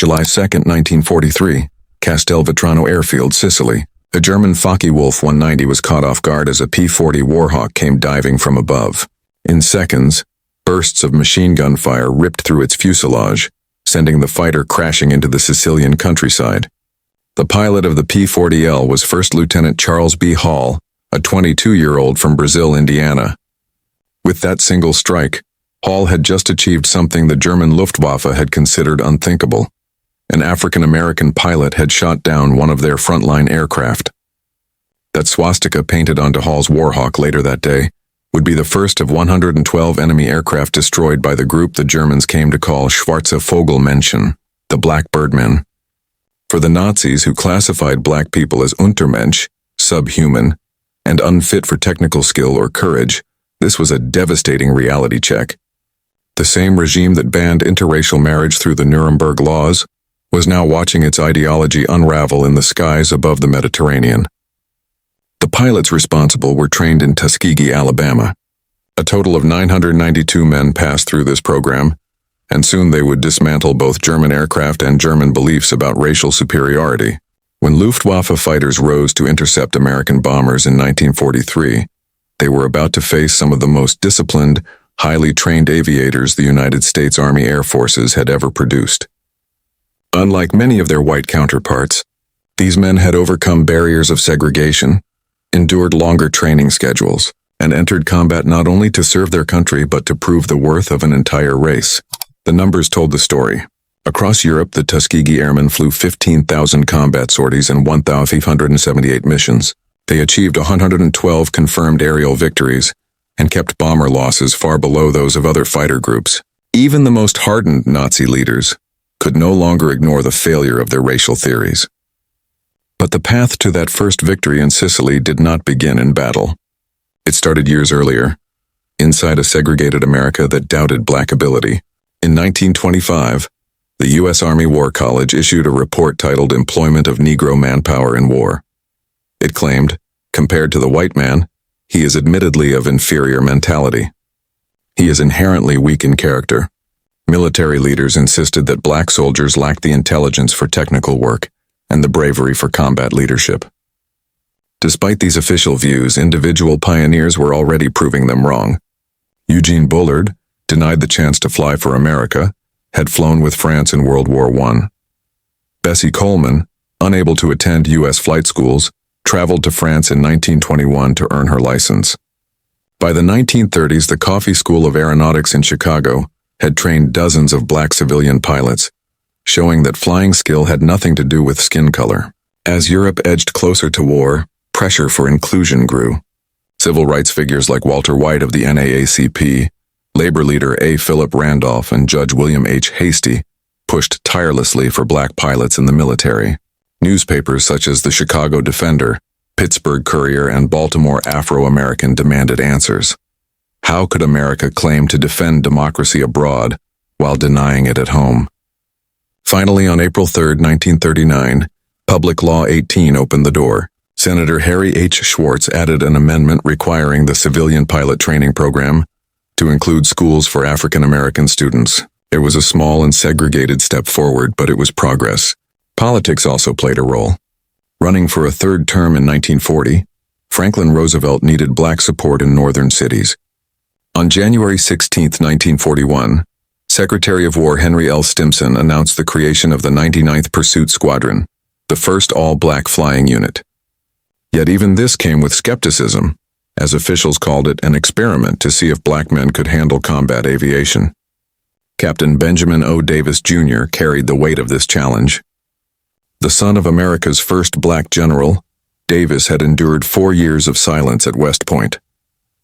July 2, 1943, Castelvetrano Airfield, Sicily. A German Focke-Wulf 190 was caught off guard as a P-40 Warhawk came diving from above. In seconds, bursts of machine gun fire ripped through its fuselage, sending the fighter crashing into the Sicilian countryside. The pilot of the P-40L was First Lieutenant Charles B. Hall, a 22-year-old from Brazil, Indiana. With that single strike, Hall had just achieved something the German Luftwaffe had considered unthinkable. An African-American pilot had shot down one of their frontline aircraft. That swastika painted onto Hall's Warhawk later that day would be the first of 112 enemy aircraft destroyed by the group the Germans came to call Schwarze Vogelmenschen, the Black Birdmen. For the Nazis, who classified black people as Untermensch, subhuman, and unfit for technical skill or courage, this was a devastating reality check. The same regime that banned interracial marriage through the Nuremberg laws was now watching its ideology unravel in the skies above the Mediterranean. The pilots responsible were trained in Tuskegee, Alabama. A total of 992 men passed through this program, and soon they would dismantle both German aircraft and German beliefs about racial superiority. When Luftwaffe fighters rose to intercept American bombers in 1943, they were about to face some of the most disciplined, highly trained aviators the United States Army Air Forces had ever produced. Unlike many of their white counterparts, these men had overcome barriers of segregation, endured longer training schedules, and entered combat not only to serve their country but to prove the worth of an entire race. The numbers told the story. Across Europe, the Tuskegee Airmen flew 15,000 combat sorties and 1,578 missions. They achieved 112 confirmed aerial victories and kept bomber losses far below those of other fighter groups. Even the most hardened Nazi leaders could no longer ignore the failure of their racial theories. But the path to that first victory in Sicily did not begin in battle. It started years earlier, inside a segregated America that doubted black ability. In 1925, the U.S. Army War College issued a report titled Employment of Negro Manpower in War. It claimed, compared to the white man, he is admittedly of inferior mentality. He is inherently weak in character. Military leaders insisted that black soldiers lacked the intelligence for technical work and the bravery for combat leadership. Despite these official views, individual pioneers were already proving them wrong. Eugene Bullard, denied the chance to fly for America, had flown with France in World War I. Bessie Coleman, unable to attend U.S. flight schools, traveled to France in 1921 to earn her license. By the 1930s, the Coffey School of Aeronautics in Chicago had trained dozens of black civilian pilots, showing that flying skill had nothing to do with skin color. As Europe edged closer to war, pressure for inclusion grew. Civil rights figures like Walter White of the NAACP, labor leader A. Philip Randolph, and Judge William H. Hastie pushed tirelessly for black pilots in the military. Newspapers such as the Chicago Defender, Pittsburgh Courier, and Baltimore Afro-American demanded answers. How could America claim to defend democracy abroad while denying it at home? Finally, on April 3, 1939, Public Law 18 opened the door. Senator Harry H. Schwartz added an amendment requiring the civilian pilot training program to include schools for African American students. It was a small and segregated step forward, but it was progress. Politics also played a role. Running for a third term in 1940, Franklin Roosevelt needed black support in northern cities. On January 16, 1941, Secretary of War Henry L. Stimson announced the creation of the 99th Pursuit Squadron, the first all-black flying unit. Yet even this came with skepticism, as officials called it an experiment to see if black men could handle combat aviation. Captain Benjamin O. Davis, Jr. carried the weight of this challenge. The son of America's first black general, Davis had endured 4 years of silence at West Point,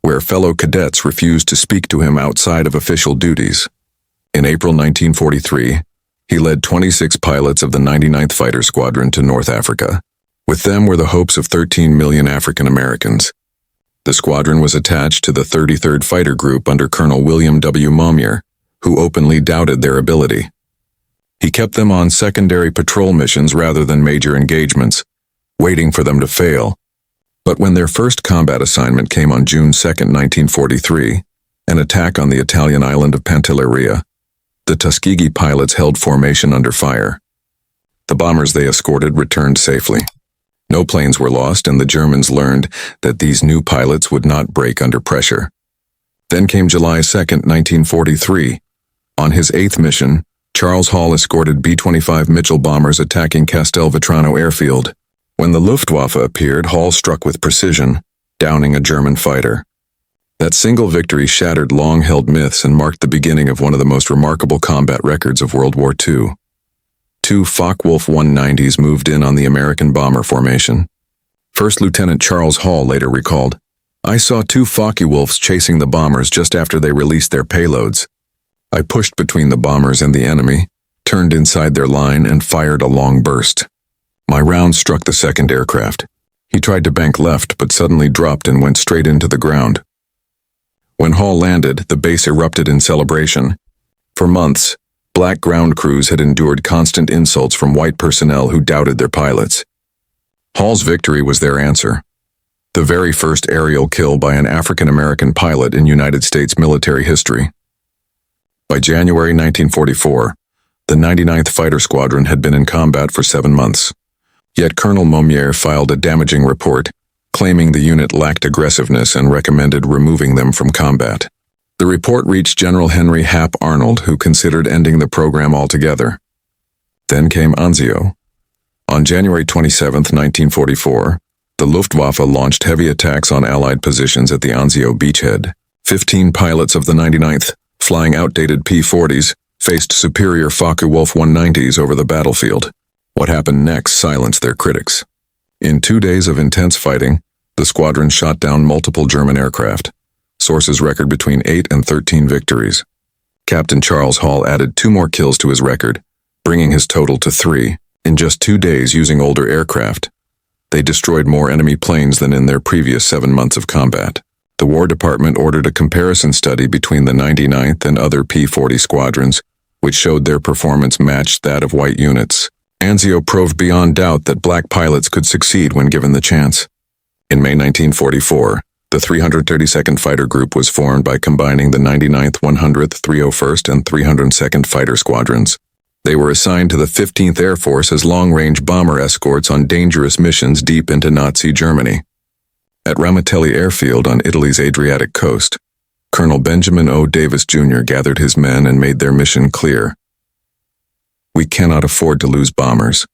where fellow cadets refused to speak to him outside of official duties. In April 1943, he led 26 pilots of the 99th Fighter Squadron to North Africa. With them were the hopes of 13 million African Americans. The squadron was attached to the 33rd Fighter Group under Colonel William W. Momyer, who openly doubted their ability. He kept them on secondary patrol missions rather than major engagements, waiting for them to fail. But when their first combat assignment came on June 2, 1943, an attack on the Italian island of Pantelleria, the Tuskegee pilots held formation under fire. The bombers they escorted returned safely. No planes were lost, and the Germans learned that these new pilots would not break under pressure. Then came July 2, 1943. On his 8th mission, Charles Hall escorted B-25 Mitchell bombers attacking Castelvetrano airfield. When the Luftwaffe appeared, Hall struck with precision, downing a German fighter. That single victory shattered long-held myths and marked the beginning of one of the most remarkable combat records of World War II. Two Focke-Wulf 190s moved in on the American bomber formation. First Lieutenant Charles Hall later recalled, "I saw two Focke-Wulfs chasing the bombers just after they released their payloads. I pushed between the bombers and the enemy, turned inside their line, and fired a long burst. My round struck the second aircraft. He tried to bank left but suddenly dropped and went straight into the ground." When Hall landed, the base erupted in celebration. For months, black ground crews had endured constant insults from white personnel who doubted their pilots. Hall's victory was their answer. The very first aerial kill by an African-American pilot in United States military history. By January 1944, the 99th Fighter Squadron had been in combat for 7 months. Yet Colonel Momier filed a damaging report, claiming the unit lacked aggressiveness and recommended removing them from combat. The report reached General Henry Hap Arnold, who considered ending the program altogether. Then came Anzio. On January 27, 1944, the Luftwaffe launched heavy attacks on Allied positions at the Anzio beachhead. 15 pilots of the 99th, flying outdated P-40s, faced superior Focke-Wulf 190s over the battlefield. What happened next silenced their critics. In 2 days of intense fighting, the squadron shot down multiple German aircraft. Sources record between 8 and 13 victories. Captain Charles Hall added 2 more kills to his record, bringing his total to 3, in just 2 days using older aircraft. They destroyed more enemy planes than in their previous 7 months of combat. The War Department ordered a comparison study between the 99th and other P-40 squadrons, which showed their performance matched that of white units. Anzio proved beyond doubt that black pilots could succeed when given the chance. In May 1944, the 332nd Fighter Group was formed by combining the 99th, 100th, 301st, and 302nd Fighter Squadrons. They were assigned to the 15th Air Force as long-range bomber escorts on dangerous missions deep into Nazi Germany. At Ramitelli Airfield on Italy's Adriatic coast, Colonel Benjamin O. Davis Jr. gathered his men and made their mission clear. "We cannot afford to lose bombers.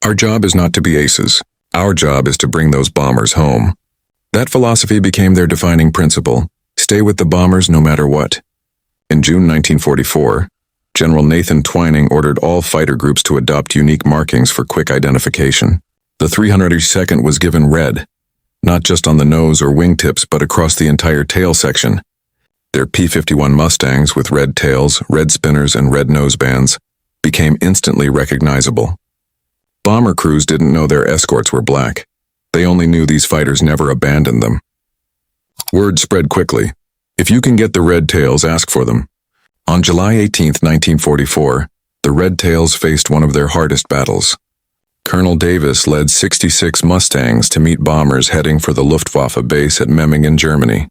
Our job is not to be aces. Our job is to bring those bombers home." That philosophy became their defining principle: stay with the bombers no matter what. In June 1944, General Nathan Twining ordered all fighter groups to adopt unique markings for quick identification. The 332nd was given red, not just on the nose or wingtips but across the entire tail section. Their P-51 Mustangs with red tails, red spinners, and red nosebands became instantly recognizable. Bomber crews didn't know their escorts were black. They only knew these fighters never abandoned them. Word spread quickly. If you can get the red tails, ask for them. On July 18, 1944, the red tails faced one of their hardest battles. Colonel Davis led 66 Mustangs to meet bombers heading for the Luftwaffe base at Memmingen, Germany.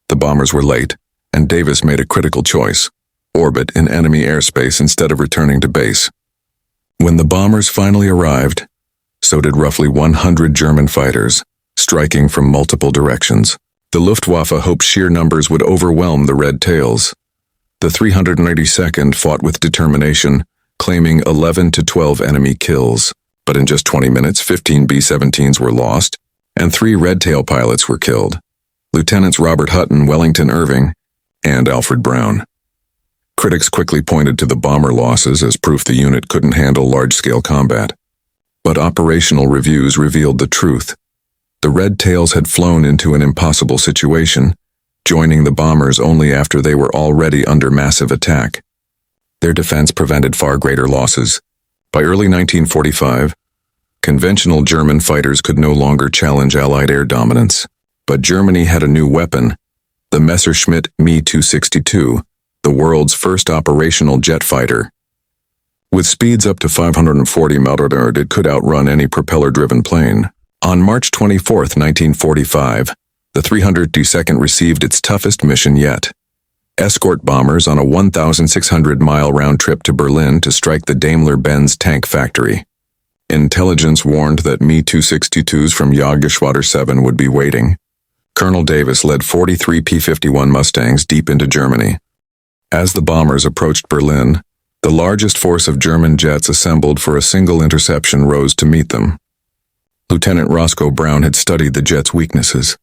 The bombers were late, and Davis made a critical choice: orbit in enemy airspace instead of returning to base. When the bombers finally arrived, so did roughly 100 German fighters, striking from multiple directions. The Luftwaffe hoped sheer numbers would overwhelm the red tails. The 382nd fought with determination, claiming 11 to 12 enemy kills. But in just 20 minutes, 15 B-17s were lost, and 3 red tail pilots were killed: Lieutenants Robert Hutton, Wellington Irving, and Alfred Brown. Critics quickly pointed to the bomber losses as proof the unit couldn't handle large-scale combat. But operational reviews revealed the truth. The red tails had flown into an impossible situation, joining the bombers only after they were already under massive attack. Their defense prevented far greater losses. By early 1945, conventional German fighters could no longer challenge Allied air dominance. But Germany had a new weapon: the Messerschmitt Me-262, the world's first operational jet fighter. With speeds up to 540 mph, it could outrun any propeller-driven plane. On March 24, 1945, the 302nd received its toughest mission yet. escort bombers on a 1,600-mile round trip to Berlin to strike the Daimler-Benz tank factory. Intelligence warned that Me-262s from Jagdgeschwader 7 would be waiting. Colonel Davis led 43 P-51 Mustangs deep into Germany. As the bombers approached Berlin, the largest force of German jets assembled for a single interception rose to meet them. Lieutenant Roscoe Brown had studied the jets' weaknesses.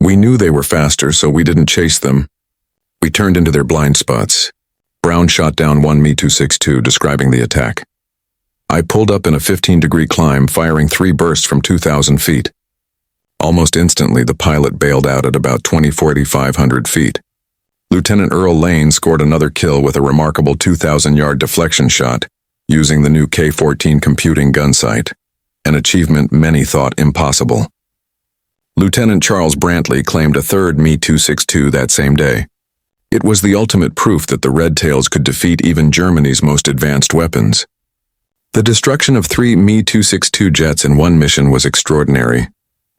We knew they were faster, so we didn't chase them. We turned into their blind spots. Brown shot down one Me-262, describing the attack. I pulled up in a 15-degree climb, firing 3 bursts from 2,000 feet. Almost instantly, the pilot bailed out at about 4,500 feet. Lieutenant Earl Lane scored another kill with a remarkable 2,000-yard deflection shot, using the new K-14 computing gun sight, an achievement many thought impossible. Lieutenant Charles Brantley claimed a third Me-262 that same day. It was the ultimate proof that the Red Tails could defeat even Germany's most advanced weapons. The destruction of 3 Me-262 jets in one mission was extraordinary.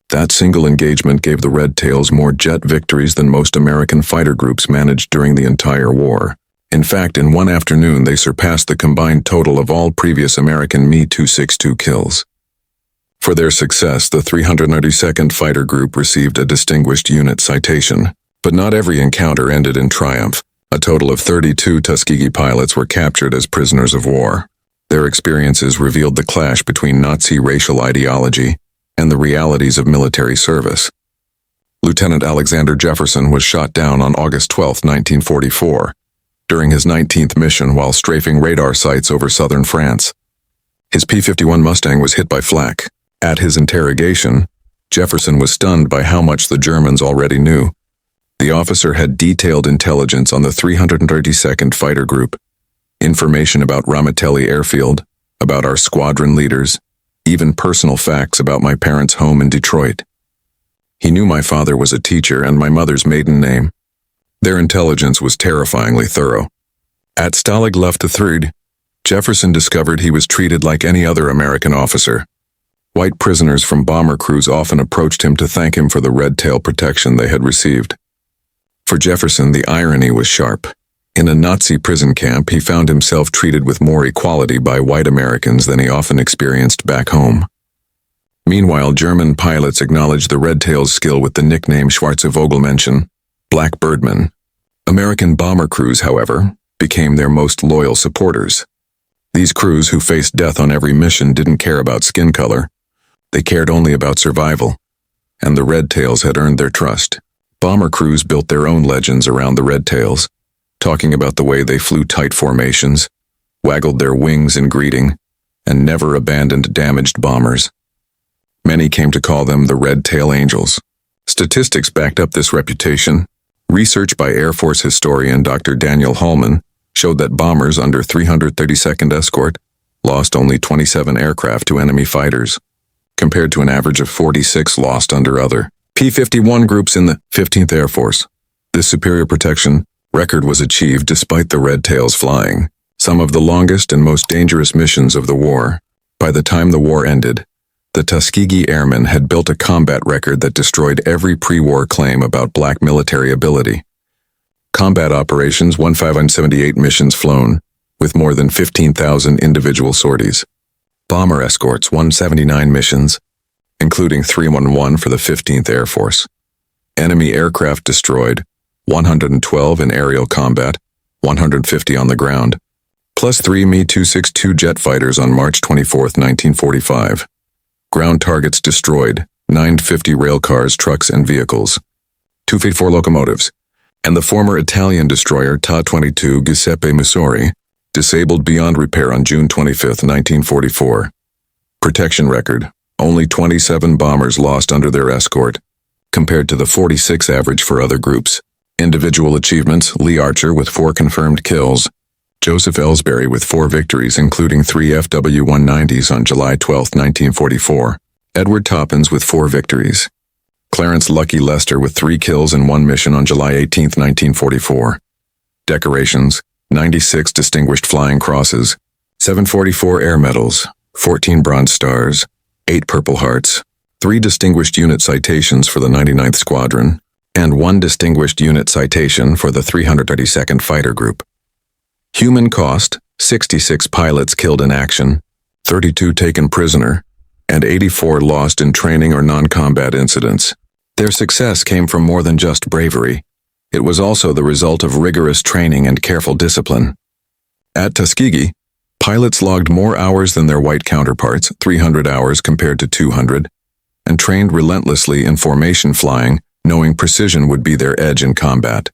That single engagement gave the Red Tails more jet victories than most American fighter groups managed during the entire war. In fact, in one afternoon they surpassed the combined total of all previous American Me-262 kills. For their success, the 392nd Fighter Group received a Distinguished Unit citation. But not every encounter ended in triumph. A total of 32 Tuskegee pilots were captured as prisoners of war. Their experiences revealed the clash between Nazi racial ideology and the realities of military service. Lieutenant Alexander Jefferson was shot down on August 12, 1944, during his 19th mission while strafing radar sites over southern France. His P-51 Mustang was hit by flak. At his interrogation, Jefferson was stunned by how much the Germans already knew. The officer had detailed intelligence on the 332nd Fighter Group, information about Ramitelli Airfield, about our squadron leaders, even personal facts about my parents' home in Detroit. He knew my father was a teacher and my mother's maiden name. Their intelligence was terrifyingly thorough. At Stalag Luft III, Jefferson discovered he was treated like any other American officer. White prisoners from bomber crews often approached him to thank him for the red tail protection they had received. For Jefferson, the irony was sharp. In a Nazi prison camp, he found himself treated with more equality by white Americans than he often experienced back home. Meanwhile, German pilots acknowledged the Red Tails' skill with the nickname Schwarze Vogelmenschen, Black Birdmen. American bomber crews, however, became their most loyal supporters. These crews, who faced death on every mission, didn't care about skin color. They cared only about survival, and the Red Tails had earned their trust. Bomber crews built their own legends around the Red Tails, talking about the way they flew tight formations, waggled their wings in greeting, and never abandoned damaged bombers. Many came to call them the Red Tail Angels. Statistics backed up this reputation. Research by Air Force historian Dr. Daniel Hallman showed that bombers under 332nd Escort lost only 27 aircraft to enemy fighters, compared to an average of 46 lost under other P-51 groups in the 15th Air Force. This superior protection record was achieved despite the Red Tails flying some of the longest and most dangerous missions of the war. By the time the war ended, the Tuskegee Airmen had built a combat record that destroyed every pre-war claim about black military ability. Combat operations 1,578 missions flown, with more than 15,000 individual sorties. Bomber escorts 179 missions, including 311 for the 15th Air Force. Enemy aircraft destroyed, 112 in aerial combat, 150 on the ground, plus 3 Me-262 jet fighters on March 24, 1945. Ground targets destroyed, 950 railcars, trucks, and vehicles, 254 locomotives, and the former Italian destroyer Ta-22 Giuseppe Musori, disabled beyond repair on June 25, 1944. Protection record, only 27 bombers lost under their escort, compared to the 46 average for other groups. Individual achievements: Lee Archer with 4 confirmed kills, Joseph Ellsbury with 4 victories including 3 FW-190s on July 12, 1944, Edward Toppins with 4 victories, Clarence Lucky Lester with 3 kills and 1 mission on July 18, 1944. Decorations: 96 Distinguished Flying Crosses, 744 Air Medals, 14 Bronze Stars, 8 Purple Hearts, 3 Distinguished Unit Citations for the 99th Squadron, and 1 Distinguished Unit Citation for the 332nd Fighter Group. Human cost: 66 pilots killed in action, 32 taken prisoner, and 84 lost in training or non-combat incidents. Their success came from more than just bravery. It was also the result of rigorous training and careful discipline. At Tuskegee, pilots logged more hours than their white counterparts, 300 hours compared to 200, and trained relentlessly in formation flying, knowing precision would be their edge in combat.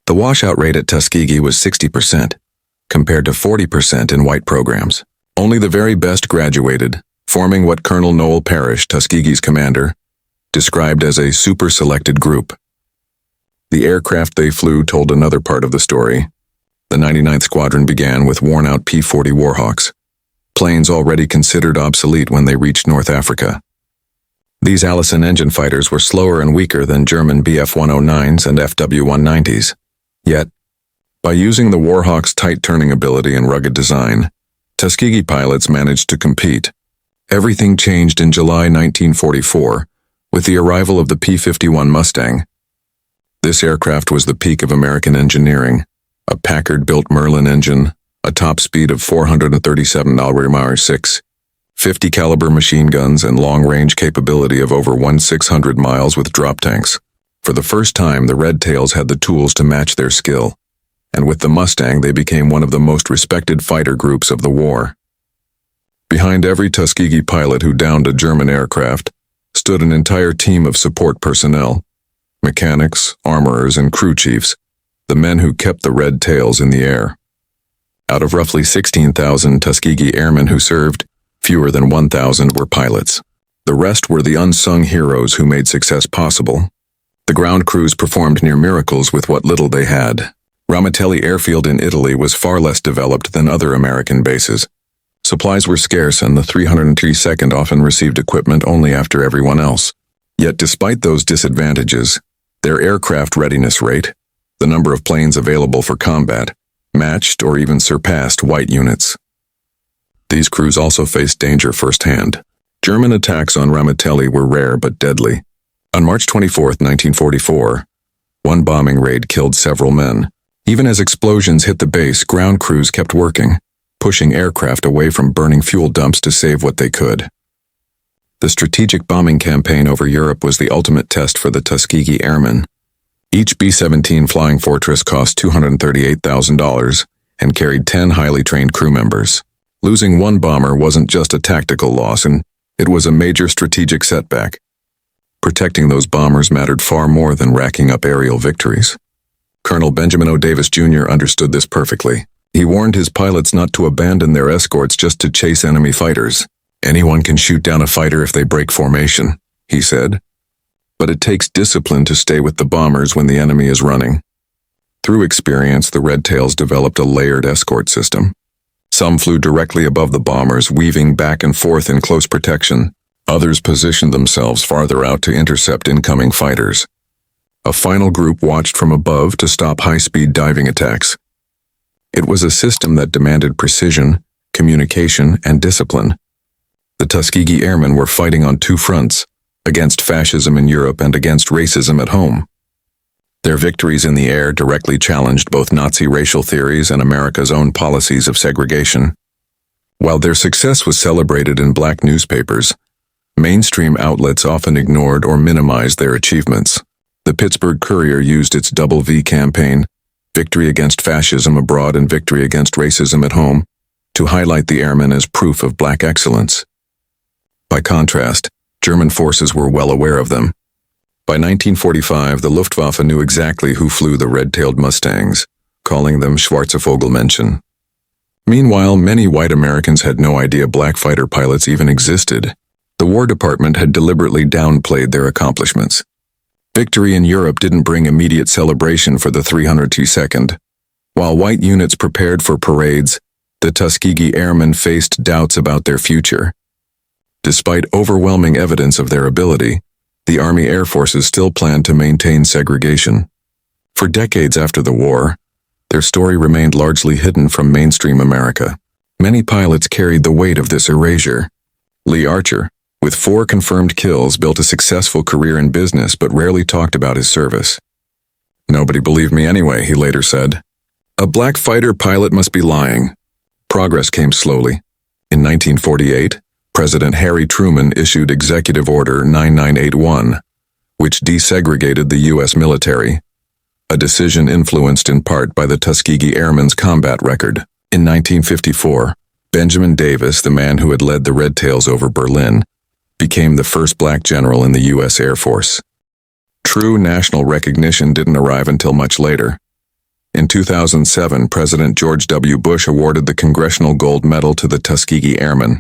The washout rate at Tuskegee was 60%, compared to 40% in white programs. Only the very best graduated, forming what Colonel Noel Parrish, Tuskegee's commander, described as a super-selected group. The aircraft they flew told another part of the story. The 99th Squadron began with worn-out P-40 Warhawks, planes already considered obsolete when they reached North Africa. These Allison engine fighters were slower and weaker than German Bf-109s and FW-190s. Yet, by using the Warhawk's tight turning ability and rugged design, Tuskegee pilots managed to compete. Everything changed in July 1944 with the arrival of the P-51 Mustang. This aircraft was the peak of American engineering. A Packard-built Merlin engine, a top speed of 437 mph, 50 caliber machine guns, and long-range capability of over 1,600 miles with drop tanks. For the first time, the Red Tails had the tools to match their skill, and with the Mustang they became one of the most respected fighter groups of the war. Behind every Tuskegee pilot who downed a German aircraft stood an entire team of support personnel, mechanics, armorers, and crew chiefs, the men who kept the Red Tails in the air. Out of roughly 16,000 Tuskegee Airmen who served, fewer than 1,000 were pilots. The rest were the unsung heroes who made success possible. The ground crews performed near miracles with what little they had. Ramitelli Airfield in Italy was far less developed than other American bases. Supplies were scarce and the 332nd often received equipment only after everyone else. Yet despite those disadvantages, their aircraft readiness rate, the number of planes available for combat, matched or even surpassed white units. These crews also faced danger firsthand. German attacks on Ramitelli were rare but deadly. On March 24, 1944, one bombing raid killed several men. Even as explosions hit the base, ground crews kept working, pushing aircraft away from burning fuel dumps to save what they could. The strategic bombing campaign over Europe was the ultimate test for the Tuskegee Airmen. Each B-17 Flying Fortress cost $238,000 and carried 10 highly trained crew members. Losing one bomber wasn't just a tactical loss, and it was a major strategic setback. Protecting those bombers mattered far more than racking up aerial victories. Colonel Benjamin O. Davis Jr. understood this perfectly. He warned his pilots not to abandon their escorts just to chase enemy fighters. "Anyone can shoot down a fighter if they break formation," he said. "But it takes discipline to stay with the bombers when the enemy is running." Through experience, the Red Tails developed a layered escort system. Some flew directly above the bombers, weaving back and forth in close protection. Others positioned themselves farther out to intercept incoming fighters. A final group watched from above to stop high-speed diving attacks. It was a system that demanded precision, communication, and discipline. The Tuskegee Airmen were fighting on two fronts, against fascism in Europe and against racism at home. Their victories in the air directly challenged both Nazi racial theories and America's own policies of segregation. While their success was celebrated in black newspapers, mainstream outlets often ignored or minimized their achievements. The Pittsburgh Courier used its Double V campaign, Victory Against Fascism Abroad and Victory Against Racism at Home, to highlight the airmen as proof of black excellence. By contrast, German forces were well aware of them. By 1945, the Luftwaffe knew exactly who flew the red-tailed Mustangs, calling them Schwarze Vogelmenschen. Meanwhile, many white Americans had no idea black fighter pilots even existed. The War Department had deliberately downplayed their accomplishments. Victory in Europe didn't bring immediate celebration for the 302nd. While white units prepared for parades, the Tuskegee Airmen faced doubts about their future. Despite overwhelming evidence of their ability, the Army Air Forces still planned to maintain segregation. For decades after the war, their story remained largely hidden from mainstream America. Many pilots carried the weight of this erasure. Lee Archer, With 4 confirmed kills, built a successful career in business but rarely talked about his service. "Nobody believed me anyway," he later said. "A black fighter pilot must be lying." Progress came slowly. In 1948, President Harry Truman issued Executive Order 9981, which desegregated the U.S. military, a decision influenced in part by the Tuskegee Airmen's combat record. In 1954, Benjamin Davis, the man who had led the Red Tails over Berlin, became the first black general in the U.S. Air Force. True national recognition didn't arrive until much later. In 2007, President George W. Bush awarded the Congressional Gold Medal to the Tuskegee Airmen.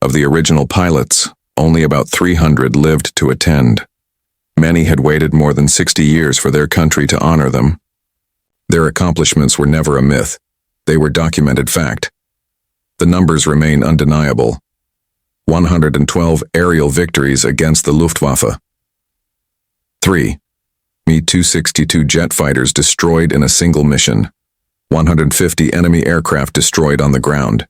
Of the original pilots, only about 300 lived to attend. Many had waited more than 60 years for their country to honor them. Their accomplishments were never a myth. They were documented fact. The numbers remain undeniable. 112 aerial victories against the Luftwaffe. 3. Me-262 jet fighters destroyed in a single mission. 150 enemy aircraft destroyed on the ground.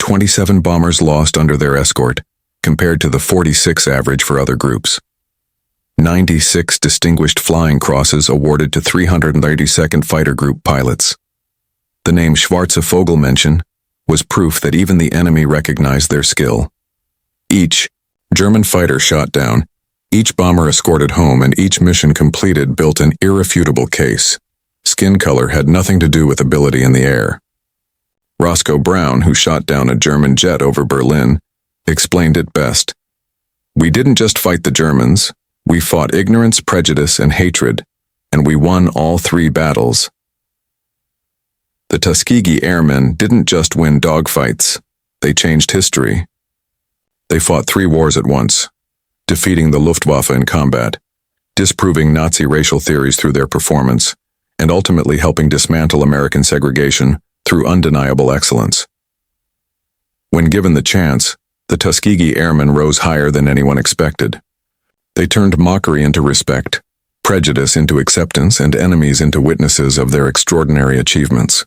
27 bombers lost under their escort, compared to the 46 average for other groups. 96 Distinguished Flying Crosses awarded to 332nd Fighter Group pilots. The name Schwarze Vogelmenschen was proof that even the enemy recognized their skill. Each German fighter shot down, each bomber escorted home, and each mission completed built an irrefutable case. Skin color had nothing to do with ability in the air. Roscoe Brown, who shot down a German jet over Berlin, explained it best. "We didn't just fight the Germans, we fought ignorance, prejudice, and hatred, and we won all 3 battles." The Tuskegee Airmen didn't just win dogfights, they changed history. They fought 3 wars at once, defeating the Luftwaffe in combat, disproving Nazi racial theories through their performance, and ultimately helping dismantle American segregation through undeniable excellence. When given the chance, the Tuskegee Airmen rose higher than anyone expected. They turned mockery into respect, prejudice into acceptance, and enemies into witnesses of their extraordinary achievements.